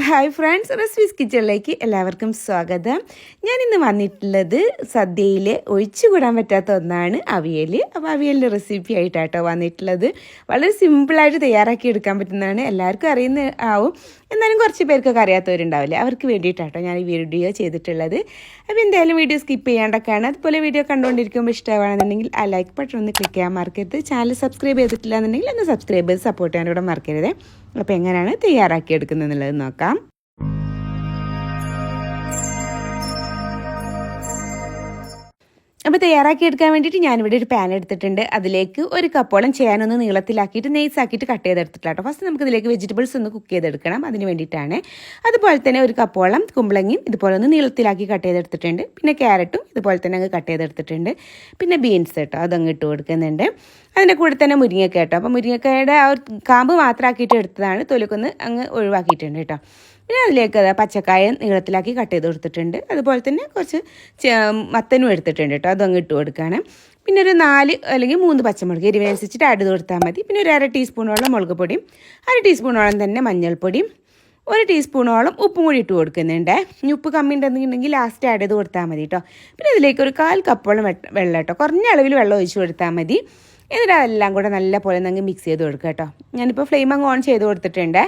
Hi friends, recipes കിച്ചണിലേക്ക് എല്ലാവർക്കും സ്വാഗതം. ഞാനിന്ന് വന്നിട്ടുള്ളത് സദ്യയിൽ ഒഴിച്ചുകൂടാൻ പറ്റാത്ത ഒന്നാണ് അവിയൽ. അപ്പോൾ അവിയലിൻ്റെ റെസിപ്പി ആയിട്ടാട്ടോ വന്നിട്ടുള്ളത്. വളരെ സിമ്പിളായിട്ട് തയ്യാറാക്കി എടുക്കാൻ പറ്റുന്നതാണ്. എല്ലാവർക്കും അറിയുന്ന ആവും, എന്നാലും കുറച്ച് പേർക്കൊക്കെ അറിയാത്തവരുണ്ടാവില്ലേ, അവർക്ക് വേണ്ടിയിട്ടാട്ടോ ഞാൻ ഈ വീഡിയോ ചെയ്തിട്ടുള്ളത്. അപ്പോൾ എന്തായാലും വീഡിയോ സ്കിപ്പ് ചെയ്യാണ്ടൊക്കെയാണ്. അതുപോലെ വീഡിയോ കണ്ടുകൊണ്ടിരിക്കുമ്പോൾ ഇഷ്ടമാണെന്നുണ്ടെങ്കിൽ ആ ലൈക്ക് ബട്ടൺ ഒന്ന് ക്ലിക്ക് ചെയ്യാൻ മറക്കരുത്. ചാനൽ സബ്സ്ക്രൈബ് ചെയ്തിട്ടില്ല എന്നുണ്ടെങ്കിൽ ഒന്ന് സബ്സ്ക്രൈബ് ചെയ്ത് സപ്പോർട്ട് ചെയ്യാനൂടെ മറക്കരുത്. അപ്പോൾ എങ്ങനെയാണ് തയ്യാറാക്കി എടുക്കുന്നത് എന്നുള്ളത് നോക്കാം. അപ്പോൾ തയ്യാറാക്കി എടുക്കാൻ വേണ്ടിയിട്ട് ഞാനിവിടെ ഒരു പാൻ എടുത്തിട്ടുണ്ട്. അതിലേക്ക് ഒരു കപ്പോളം ചെയ്യാനൊന്ന് നീളത്തിലാക്കിയിട്ട് നെയ്സാക്കിയിട്ട് കട്ട് ചെയ്തെടുത്തിട്ടാട്ടോ. ഫസ്റ്റ് നമുക്ക് ഇതിലേക്ക് വെജിറ്റബിൾസ് ഒന്ന് കുക്ക് ചെയ്തെടുക്കണം, അതിന് വേണ്ടിയിട്ടാണ്. അതുപോലെ തന്നെ ഒരു കപ്പോളം കുമ്പളങ്ങിയും ഇതുപോലെ ഒന്ന് നീളത്തിലാക്കി കട്ട് ചെയ്തെടുത്തിട്ടുണ്ട്. പിന്നെ ക്യാരറ്റും ഇതുപോലെ തന്നെ അങ്ങ് കട്ട് ചെയ്തെടുത്തിട്ടുണ്ട്. പിന്നെ ബീൻസ് കേട്ടോ, അതങ്ങ് ഇട്ട് കൊടുക്കുന്നുണ്ട്. അതിൻ്റെ കൂടെ തന്നെ മുരിങ്ങക്ക കേട്ടോ. അപ്പോൾ മുരിങ്ങക്കയുടെ ആ ഒരു കാമ്പ് മാത്രമാക്കിയിട്ട് എടുത്തതാണ്, തൊലിക്കൊന്ന് അങ്ങ് ഒഴിവാക്കിയിട്ടുണ്ട് കേട്ടോ. പിന്നെ അതിലേക്ക് പച്ചക്കായ നീളത്തിലാക്കി കട്ട് ചെയ്ത് കൊടുത്തിട്ടുണ്ട്. അതുപോലെ തന്നെ കുറച്ച് മത്തനും എടുത്തിട്ടുണ്ട് കേട്ടോ, അതങ്ങ് ഇട്ട് കൊടുക്കുകയാണ്. പിന്നെ ഒരു 4 അല്ലെങ്കിൽ 3 പച്ചമുളക് എരിവനുസരിച്ചിട്ട് ആഡ് ചെയ്ത് കൊടുത്താൽ മതി. പിന്നെ ഒരു 1/2 ടീസ്പൂണോളം മുളക് പൊടിയും 1/2 ടീസ്പൂണോളം തന്നെ മഞ്ഞൾപ്പൊടിയും 1 ടീസ്പൂണോളം ഉപ്പും കൂടി ഇട്ട് കൊടുക്കുന്നുണ്ട്. ഇനി ഉപ്പ് കമ്മി ഉണ്ടെന്നുണ്ടെങ്കിൽ ലാസ്റ്റ് ആഡ് ചെയ്ത് കൊടുത്താൽ മതി കേട്ടോ. പിന്നെ ഇതിലേക്ക് ഒരു 1/4 കപ്പോളം വെള്ളം കേട്ടോ, കുറഞ്ഞ അളവിൽ വെള്ളം ഒഴിച്ച് കൊടുത്താൽ മതി. എന്നിട്ട് അതെല്ലാം കൂടെ നല്ല പോലെ അങ്ങ് മിക്സ് ചെയ്ത് കൊടുക്കുക കേട്ടോ. ഞാനിപ്പോൾ ഫ്ലെയിം അങ്ങ് ഓൺ ചെയ്ത് കൊടുത്തിട്ടുണ്ട്.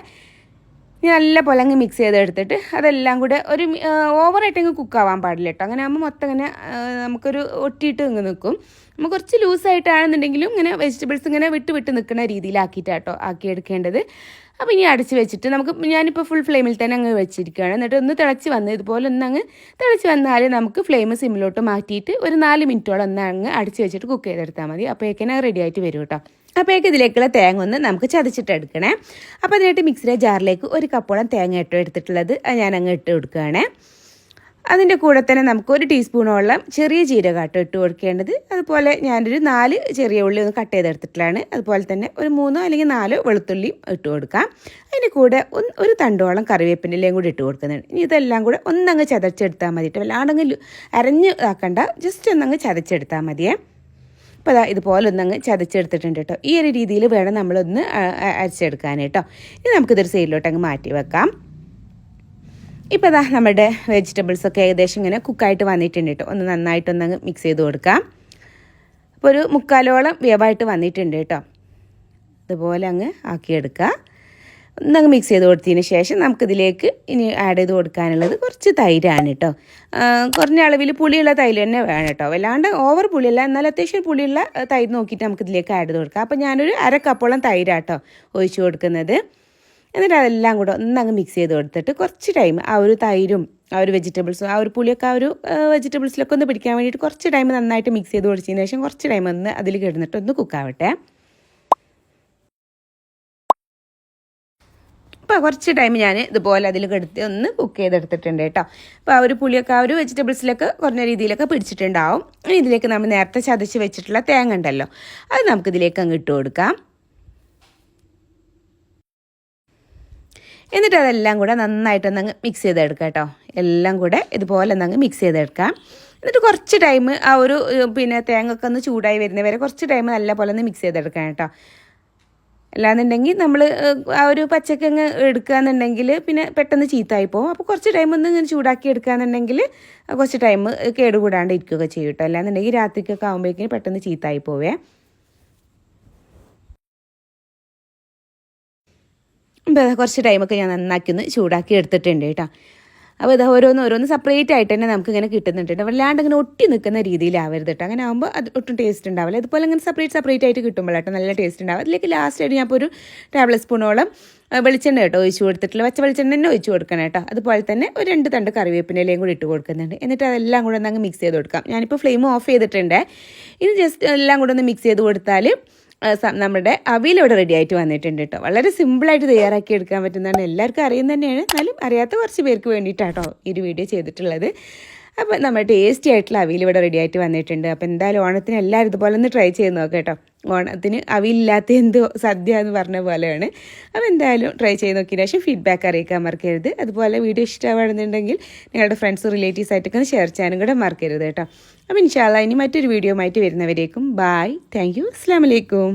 നല്ല പോലെ അങ്ങ് മിക്സ് ചെയ്തെടുത്തിട്ട് അതെല്ലാം കൂടെ ഒരു ഓവറായിട്ടങ്ങ് കുക്കാവാൻ പാടില്ല കേട്ടോ. അങ്ങനെ ആകുമ്പോൾ മൊത്തം ഇങ്ങനെ നമുക്കൊരു ഒട്ടിയിട്ട് ഇങ്ങ് നിൽക്കും. നമുക്ക് കുറച്ച് ലൂസായിട്ടാണെന്നുണ്ടെങ്കിലും ഇങ്ങനെ വെജിറ്റബിൾസ് ഇങ്ങനെ വിട്ട് നിൽക്കുന്ന രീതിയിലാക്കിയിട്ടാട്ടോ ആക്കിയെടുക്കേണ്ടത്. അപ്പോൾ ഇനി അടച്ച് വെച്ചിട്ട് ഞാനിപ്പോൾ ഫുൾ ഫ്ലെയിമിൽ തന്നെ അങ്ങ് വെച്ചിരിക്കുകയാണ്. എന്നിട്ട് ഒന്ന് തിളച്ച് വന്ന് ഇതുപോലെ ഒന്നങ്ങ് തിളച്ച് വന്നാൽ നമുക്ക് ഫ്ലെയിം സിമ്മിലോട്ട് മാറ്റിയിട്ട് ഒരു 4 മിനിറ്റോളം ഒന്ന് അങ്ങ് അടച്ച് വെച്ചിട്ട് കുക്ക് ചെയ്തെടുത്താൽ മതി. അപ്പോഴേക്കും റെഡി ആയിട്ട് വരും കേട്ടോ. അപ്പോഴേക്ക് ഇതിലേക്കുള്ള തേങ്ങ ഒന്ന് നമുക്ക് ചതച്ചിട്ടെടുക്കണേ. അപ്പോൾ അതിനായിട്ട് മിക്സിയുടെ ജാറിലേക്ക് ഒരു കപ്പോളം തേങ്ങ എടുത്തിട്ടുള്ളത് ഞാൻ അങ്ങ് ഇട്ട് കൊടുക്കുകയാണ്. അതിൻ്റെ കൂടെ തന്നെ നമുക്ക് 1 ടീസ്പൂണോളം ചെറിയ ജീരകമാട്ടോ ഇട്ട് കൊടുക്കേണ്ടത്. അതുപോലെ ഞാനൊരു 4 ചെറിയ ഉള്ളി ഒന്ന് കട്ട് ചെയ്തെടുത്തിട്ടുള്ളതാണ്. അതുപോലെ തന്നെ ഒരു 3 അല്ലെങ്കിൽ 4 വെളുത്തുള്ളിയും ഇട്ട് കൊടുക്കാം. അതിൻ്റെ കൂടെ ഒരു തണ്ടോളം കറിവേപ്പിൻ്റെലയും കൂടി ഇട്ട് കൊടുക്കുന്നുണ്ട്. ഇനി ഇതെല്ലാം കൂടെ ഒന്നങ്ങ് ചതച്ചെടുത്താൽ മതി കേട്ടോ. വല്ലാണ്ടെങ്കിൽ അരഞ്ഞ് ആക്കണ്ട, ജസ്റ്റ് ഒന്നങ്ങ് ചതച്ചെടുത്താൽ മതിയേ. അപ്പോൾ ഇതുപോലെ ഒന്നങ്ങ് ചതച്ചെടുത്തിട്ടുണ്ട് കേട്ടോ. ഈ ഒരു രീതിയിൽ വേണം നമ്മളൊന്ന് അരച്ചെടുക്കാൻ കേട്ടോ. ഇനി നമുക്കിതൊരു സൈഡിലോട്ട് അങ്ങ് മാറ്റി വെക്കാം. ഇപ്പോൾ നമ്മുടെ വെജിറ്റബിൾസൊക്കെ ഏകദേശം ഇങ്ങനെ കുക്കായിട്ട് വന്നിട്ടുണ്ട് കേട്ടോ. ഒന്ന് നന്നായിട്ടൊന്നങ്ങ് മിക്സ് ചെയ്ത് കൊടുക്കാം. അപ്പോൾ ഒരു 3/4 വേവായിട്ട് വന്നിട്ടുണ്ട് കേട്ടോ. ഇതുപോലെ അങ്ങ് ആക്കിയെടുക്കുക. ഒന്നങ്ങ് മിക്സ് ചെയ്ത് കൊടുത്തതിന് ശേഷം നമുക്കിതിലേക്ക് ഇനി ആഡ് ചെയ്ത് കൊടുക്കാനുള്ളത് കുറച്ച് തൈരാണ് കേട്ടോ. കുറഞ്ഞ അളവിൽ പുളിയുള്ള തൈര് തന്നെ വേണം കേട്ടോ. വല്ലാണ്ട് ഓവർ പുളിയല്ല, എന്നാൽ അത്യാവശ്യം പുളിയുള്ള തൈര് നോക്കിയിട്ട് നമുക്കിതിലേക്ക് ആഡ് ചെയ്ത് കൊടുക്കാം. അപ്പോൾ ഞാനൊരു 1/2 കപ്പോളം തൈരാട്ടോ ഒഴിച്ച് കൊടുക്കുന്നത്. എന്നിട്ട് അതെല്ലാം കൂടെ ഒന്നങ്ങ് മിക്സ് ചെയ്ത് കൊടുത്തിട്ട് കുറച്ച് ടൈം ആ ഒരു തൈരും ആ ഒരു വെജിറ്റബിൾസും ആ ഒരു പുളിയൊക്കെ ആ ഒരു വെജിറ്റബിൾസിലൊക്കെ ഒന്ന് പിടിക്കാൻ വേണ്ടിയിട്ട് കുറച്ച് ടൈം നന്നായിട്ട് മിക്സ് ചെയ്ത് കൊടുത്തതിന് ശേഷം കുറച്ച് ടൈം ഒന്ന് അതിൽ കിടന്നിട്ട് ഒന്ന് കുക്കാവട്ടെ. അപ്പോൾ കുറച്ച് ടൈം ഞാൻ ഇതുപോലെ അതിൽ കിടത്തി ഒന്ന് കുക്ക് ചെയ്തെടുത്തിട്ടുണ്ട് കേട്ടോ. അപ്പോൾ ആ ഒരു പുളിയൊക്കെ ആ ഒരു വെജിറ്റബിൾസിലൊക്കെ കുറഞ്ഞ രീതിയിലൊക്കെ പിടിച്ചിട്ടുണ്ടാവും. ഇതിലേക്ക് നമ്മൾ നേരത്തെ ചതച്ച് വെച്ചിട്ടുള്ള തേങ്ങ ഉണ്ടല്ലോ, അത് നമുക്കിതിലേക്ക് അങ്ങ് ഇട്ട് കൊടുക്കാം. എന്നിട്ട് അതെല്ലാം കൂടെ നന്നായിട്ടൊന്നങ്ങ് മിക്സ് ചെയ്തെടുക്കാം കേട്ടോ. എല്ലാം കൂടെ ഇതുപോലെ ഒന്നങ്ങ് മിക്സ് ചെയ്തെടുക്കാം. എന്നിട്ട് കുറച്ച് ടൈം ആ ഒരു തേങ്ങ ഒക്കെ ഒന്ന് ചൂടായി വരുന്നവരെ കുറച്ച് ടൈം നല്ല പോലെ ഒന്ന് മിക്സ് ചെയ്തെടുക്കാം കേട്ടോ. അല്ലാന്നുണ്ടെങ്കിൽ നമ്മൾ ആ ഒരു പച്ചക്കങ്ങ് എടുക്കുകയെന്നുണ്ടെങ്കിൽ പിന്നെ പെട്ടെന്ന് ചീത്തായി പോകും. അപ്പോൾ കുറച്ച് ടൈം ഒന്ന് ഇങ്ങനെ ചൂടാക്കി എടുക്കുകയെന്നുണ്ടെങ്കിൽ കുറച്ച് ടൈം കേടുകൂടാണ്ട് ഇരിക്കുകയൊക്കെ ചെയ്യും കേട്ടോ. അല്ലാന്നുണ്ടെങ്കിൽ രാത്രിക്കൊക്കെ ആകുമ്പോഴേക്കും പെട്ടെന്ന് ചീത്തായി പോവേ. കുറച്ച് ടൈമൊക്കെ ഞാൻ നന്നാക്കി ഒന്ന് ചൂടാക്കി എടുത്തിട്ടുണ്ട് കേട്ടോ. അപ്പോൾ ഇത് ഓരോന്ന് സെപ്പറേറ്റ് ആയിട്ട് തന്നെ നമുക്കിങ്ങനെ കിട്ടുന്നുണ്ട്. വല്ലാണ്ട് ഇങ്ങനെ ഒട്ടി നിൽക്കുന്ന രീതിയിലാവരുത് കേട്ടോ. അങ്ങനെ ആകുമ്പോൾ അത് ഒട്ടും ടേസ്റ്റ് ഉണ്ടാവില്ല. അതുപോലെ അങ്ങനെ സെപ്പറേറ്റ് ആയിട്ട് കിട്ടുമ്പോഴാട്ടോ നല്ല ടേസ്റ്റ് ഉണ്ടാവും. അതിലേക്ക് ലാസ്റ്റ് ആയിട്ട് ഞാൻ ഇപ്പോൾ ഒരു ടേബിൾ സ്പൂണോളം വെളിച്ചെണ്ണ കേട്ടോ ഒഴിച്ച് കൊടുത്തിട്ടുള്ള പച്ച വെളിച്ചെണ്ണ തന്നെ ഒഴിച്ച് കൊടുക്കണം കേട്ടോ. അതുപോലെ തന്നെ ഒരു 2 തണ്ട് കറിവേപ്പിൻ്റെലയും കൂടി ഇട്ട് കൊടുക്കുന്നുണ്ട്. എന്നിട്ട് അതെല്ലാം കൂടെ ഒന്ന് അങ്ങ് മിക്സ് ചെയ്ത് കൊടുക്കാം. ഞാനിപ്പോൾ ഫ്ലെയിം ഓഫ് ചെയ്തിട്ടുണ്ട്. ഇത് ജസ്റ്റ് എല്ലാം കൂടെ ഒന്ന് മിക്സ് ചെയ്ത് കൊടുത്താൽ നമ്മുടെ അവിയൽ ഇവിടെ റെഡി ആയിട്ട് വന്നിട്ടുണ്ട് കേട്ടോ. വളരെ സിമ്പിളായിട്ട് തയ്യാറാക്കി എടുക്കാൻ പറ്റുന്നതാണ്. എല്ലാവർക്കും അറിയുന്നത് തന്നെയാണ്, എന്നാലും അറിയാത്ത കുറച്ച് പേർക്ക് വേണ്ടിയിട്ടാട്ടോ ഈ ഒരു വീഡിയോ ചെയ്തിട്ടുള്ളത്. അപ്പോൾ നമ്മുടെ ടേസ്റ്റി ആയിട്ടുള്ള അവിയൽ ഇവിടെ റെഡി ആയിട്ട് വന്നിട്ടുണ്ട്. അപ്പോൾ എന്തായാലും ഓണത്തിന് എല്ലാവരും ഇതുപോലെ ഒന്ന് ട്രൈ ചെയ്ത് നോക്കാം കേട്ടോ. ഓണത്തിന് അവിയലില്ലാത്ത എന്തോ സദ്യ എന്ന് പറഞ്ഞ പോലെയാണ്. അപ്പോൾ എന്തായാലും ട്രൈ ചെയ്ത് നോക്കിയതിന് ശേഷം ഫീഡ്ബാക്ക് അറിയിക്കാൻ മറക്കരുത്. അതുപോലെ വീഡിയോ ഇഷ്ടമാണെന്നുണ്ടെങ്കിൽ നിങ്ങളുടെ ഫ്രണ്ട്സ് റിലേറ്റീവ്സ് ആയിട്ടൊക്കെ ഷെയർ ചെയ്യാനും കൂടെ മറക്കരുത് കേട്ടോ. അപ്പോൾ ഇൻഷാ അല്ലാഹ് ഇനി മറ്റൊരു വീഡിയോ ആയിട്ട് വരുന്നവരേക്കും ബായ്, താങ്ക് യു, അസ്സലാമു അലൈക്കും.